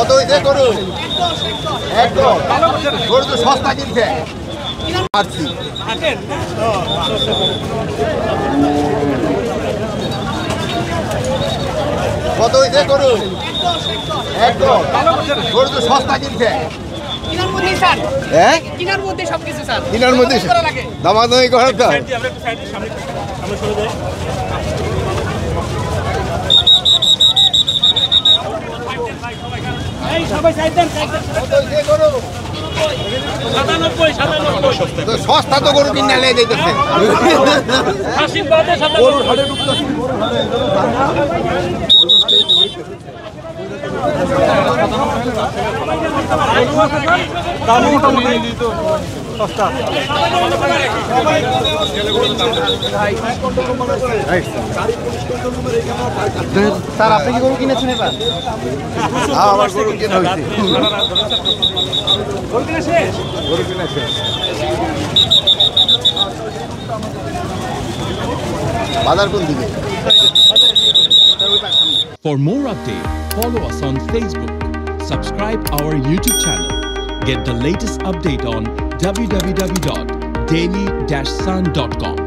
কত হইছে গরু? একদম গরু তো সস্তা কিনছে পারছি। কত হইছে গরু? একদম গরু তো সস্তা কিনছে। কিনার মধ্যে দামাদামি করার তো সস্তা তো গরু কিনে নিয়ে যেতেছে। স্যার আপনি কি গরু কিনেছেন এবার? আমার গরু কেনা হয়েছে। গরু কিনা শেষ। বাজার কোন দিকে? For more updates, follow us on Facebook, subscribe our YouTube channel, get the latest update on www.daily-sun.com.